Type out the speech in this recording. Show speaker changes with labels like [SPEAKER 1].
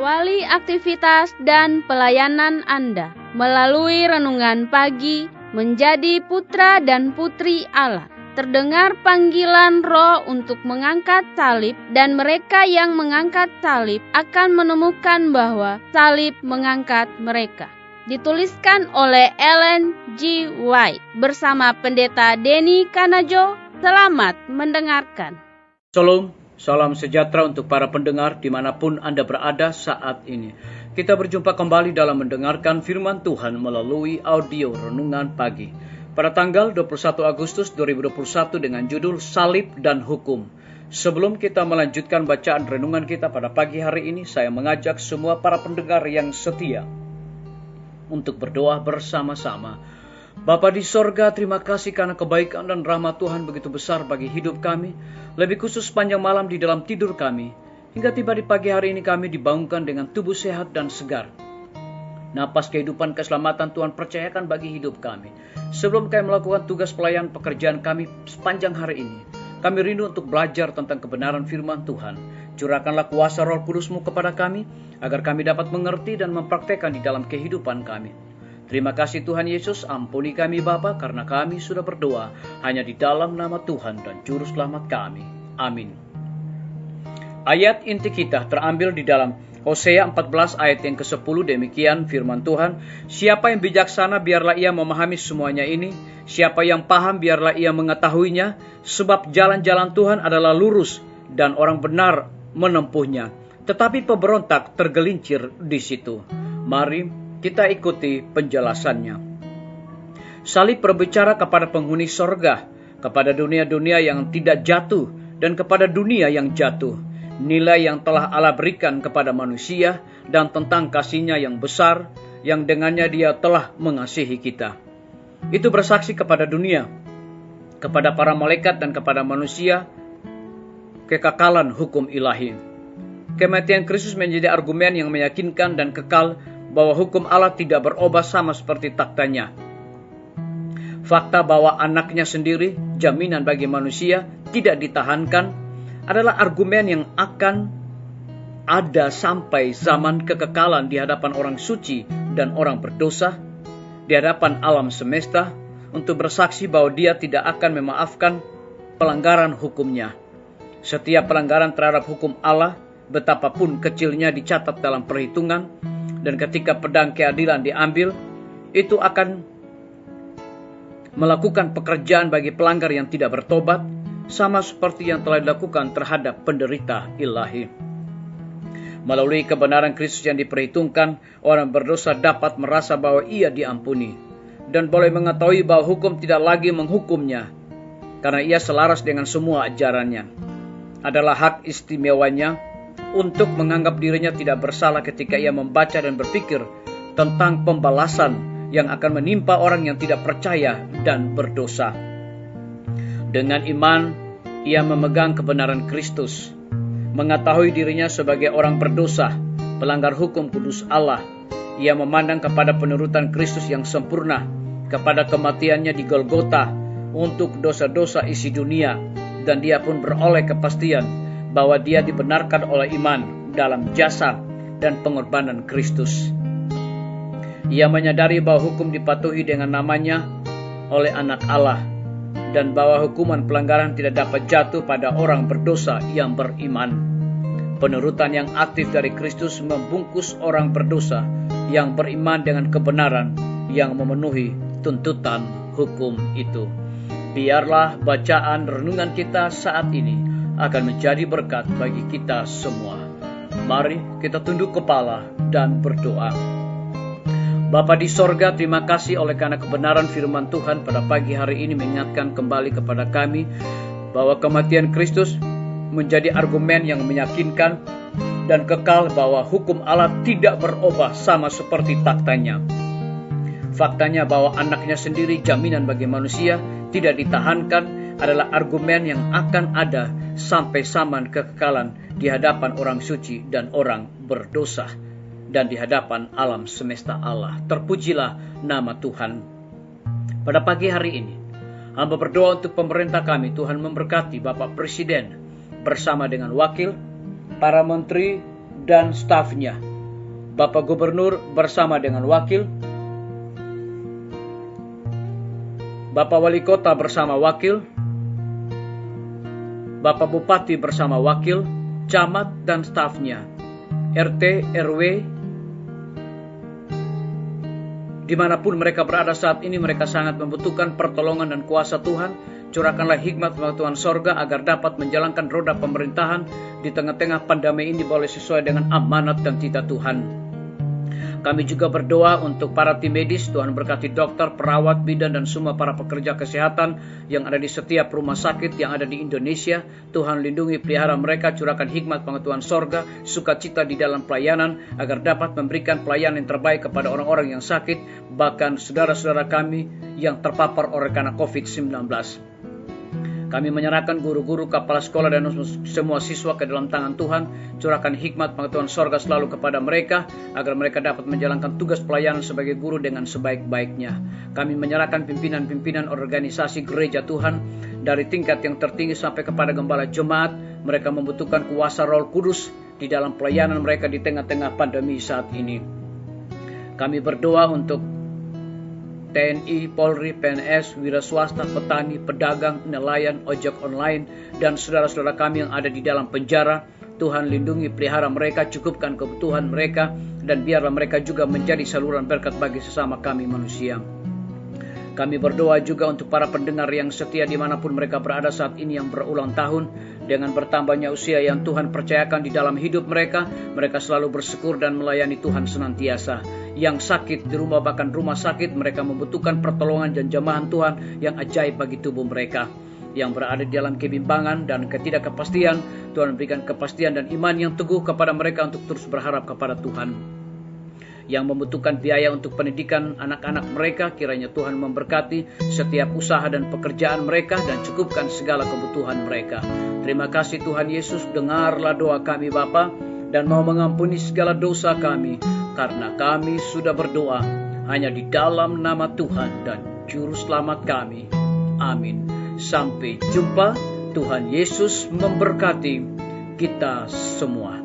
[SPEAKER 1] Awali aktivitas dan pelayanan Anda melalui renungan pagi menjadi putra dan putri Allah. Terdengar panggilan Roh untuk mengangkat salib, dan mereka yang mengangkat salib akan menemukan bahwa salib mengangkat mereka. Dituliskan oleh Ellen G. White bersama Pendeta Denny Kanajo. Selamat mendengarkan.
[SPEAKER 2] Shalom, salam sejahtera untuk para pendengar dimanapun Anda berada saat ini. Kita berjumpa kembali dalam mendengarkan firman Tuhan melalui audio renungan pagi. Pada tanggal 21 Agustus 2021 dengan judul Salib dan Hukum. Sebelum kita melanjutkan bacaan renungan kita pada pagi hari ini, saya mengajak semua para pendengar yang setia untuk berdoa bersama-sama. Bapa di sorga, terima kasih karena kebaikan dan rahmat Tuhan begitu besar bagi hidup kami. Lebih khusus sepanjang malam di dalam tidur kami. Hingga tiba di pagi hari ini kami dibangunkan dengan tubuh sehat dan segar. Napas kehidupan keselamatan Tuhan percayakan bagi hidup kami. Sebelum kami melakukan tugas pelayan pekerjaan kami sepanjang hari ini, kami rindu untuk belajar tentang kebenaran firman Tuhan. Curahkanlah kuasa Roh Kudus-Mu kepada kami, agar kami dapat mengerti dan mempraktekkan di dalam kehidupan kami. Terima kasih Tuhan Yesus, ampuni kami Bapa, karena kami sudah berdoa hanya di dalam nama Tuhan dan Juru Selamat kami. Amin. Ayat inti kita terambil di dalam Hosea 14 ayat yang ke-10, demikian firman Tuhan. Siapa yang bijaksana biarlah ia memahami semuanya ini. Siapa yang paham biarlah ia mengetahuinya. Sebab jalan-jalan Tuhan adalah lurus dan orang benar menempuhnya. Tetapi pemberontak tergelincir di situ. Mari kita ikuti penjelasannya. Salib berbicara kepada penghuni sorga, kepada dunia-dunia yang tidak jatuh, dan kepada dunia yang jatuh. Nilai yang telah Allah berikan kepada manusia dan tentang kasih-Nya yang besar yang dengannya Dia telah mengasihi kita. Itu bersaksi kepada dunia, kepada para malaikat dan kepada manusia, kekekalan hukum ilahi. Kematian Kristus menjadi argumen yang meyakinkan dan kekal bahwa hukum Allah tidak berubah sama seperti taktanya. Fakta bahwa anaknya sendiri, jaminan bagi manusia, tidak ditahankan, adalah argumen yang akan ada sampai zaman kekekalan di hadapan orang suci dan orang berdosa, di hadapan alam semesta, untuk bersaksi bahwa Dia tidak akan memaafkan pelanggaran hukum-Nya. Setiap pelanggaran terhadap hukum Allah, betapapun kecilnya, dicatat dalam perhitungan, dan ketika pedang keadilan diambil, itu akan melakukan pekerjaan bagi pelanggar yang tidak bertobat, sama seperti yang telah dilakukan terhadap penderita ilahi. Melalui kebenaran Kristus yang diperhitungkan, orang berdosa dapat merasa bahwa ia diampuni, dan boleh mengetahui bahwa hukum tidak lagi menghukumnya, karena ia selaras dengan semua ajarannya. Adalah hak istimewanya untuk menganggap dirinya tidak bersalah ketika ia membaca dan berpikir tentang pembalasan yang akan menimpa orang yang tidak percaya dan berdosa. Dengan iman, ia memegang kebenaran Kristus, mengetahui dirinya sebagai orang berdosa, pelanggar hukum kudus Allah. Ia memandang kepada penurutan Kristus yang sempurna, kepada kematiannya di Golgota untuk dosa-dosa isi dunia, dan dia pun beroleh kepastian bahwa dia dibenarkan oleh iman dalam jasa dan pengorbanan Kristus. Ia menyadari bahwa hukum dipatuhi dengan namanya oleh anak Allah, dan bahwa hukuman pelanggaran tidak dapat jatuh pada orang berdosa yang beriman. Penurutan yang aktif dari Kristus membungkus orang berdosa yang beriman dengan kebenaran yang memenuhi tuntutan hukum itu. Biarlah bacaan renungan kita saat ini akan menjadi berkat bagi kita semua. Mari kita tunduk kepala dan berdoa. Bapa di sorga, terima kasih oleh karena kebenaran firman Tuhan pada pagi hari ini mengingatkan kembali kepada kami bahwa kematian Kristus menjadi argumen yang meyakinkan dan kekal bahwa hukum Allah tidak berubah sama seperti taktanya. Faktanya bahwa anaknya sendiri, jaminan bagi manusia, tidak ditahankan adalah argumen yang akan ada sampai zaman kekekalan di hadapan orang suci dan orang berdosa, dan di hadapan alam semesta Allah. Terpujilah nama Tuhan. Pada pagi hari ini, hamba berdoa untuk pemerintah kami. Tuhan memberkati Bapak Presiden bersama dengan wakil, para menteri dan stafnya. Bapak Gubernur bersama dengan wakil, Bapak Wali Kota bersama wakil, Bapak Bupati bersama wakil, camat dan stafnya, RT, RW, dimanapun mereka berada saat ini, mereka sangat membutuhkan pertolongan dan kuasa Tuhan. Curahkanlah hikmat pengetahuan sorga agar dapat menjalankan roda pemerintahan di tengah-tengah pandemi ini boleh sesuai dengan amanat dan titah Tuhan. Kami juga berdoa untuk para tim medis. Tuhan berkati dokter, perawat, bidan, dan semua para pekerja kesehatan yang ada di setiap rumah sakit yang ada di Indonesia. Tuhan lindungi, pelihara mereka, curahkan hikmat pengetahuan sorga, sukacita di dalam pelayanan, agar dapat memberikan pelayanan yang terbaik kepada orang-orang yang sakit, bahkan saudara-saudara kami yang terpapar oleh karena COVID-19. Kami menyerahkan guru-guru, kepala sekolah, dan semua siswa ke dalam tangan Tuhan. Curahkan hikmat pengetahuan sorga selalu kepada mereka, agar mereka dapat menjalankan tugas pelayanan sebagai guru dengan sebaik-baiknya. Kami menyerahkan pimpinan-pimpinan organisasi gereja Tuhan, dari tingkat yang tertinggi sampai kepada gembala jemaat. Mereka membutuhkan kuasa Roh Kudus di dalam pelayanan mereka di tengah-tengah pandemi saat ini. Kami berdoa untuk TNI, Polri, PNS, wira swasta, petani, pedagang, nelayan, ojek online, dan saudara-saudara kami yang ada di dalam penjara. Tuhan lindungi, pelihara mereka, cukupkan kebutuhan mereka, dan biarlah mereka juga menjadi saluran berkat bagi sesama kami manusia. Kami berdoa juga untuk para pendengar yang setia dimanapun mereka berada saat ini yang berulang tahun. Dengan bertambahnya usia yang Tuhan percayakan di dalam hidup mereka, mereka selalu bersyukur dan melayani Tuhan senantiasa. Yang sakit di rumah, bahkan rumah sakit, mereka membutuhkan pertolongan dan jamahan Tuhan yang ajaib bagi tubuh mereka. Yang berada di dalam kebimbangan dan ketidakpastian, Tuhan berikan kepastian dan iman yang teguh kepada mereka untuk terus berharap kepada Tuhan. Yang membutuhkan biaya untuk pendidikan anak-anak mereka, kiranya Tuhan memberkati setiap usaha dan pekerjaan mereka dan cukupkan segala kebutuhan mereka. Terima kasih Tuhan Yesus, dengarlah doa kami Bapa, dan mau mengampuni segala dosa kami, karena kami sudah berdoa hanya di dalam nama Tuhan dan Juru Selamat kami. Amin. Sampai jumpa. Tuhan Yesus memberkati kita semua.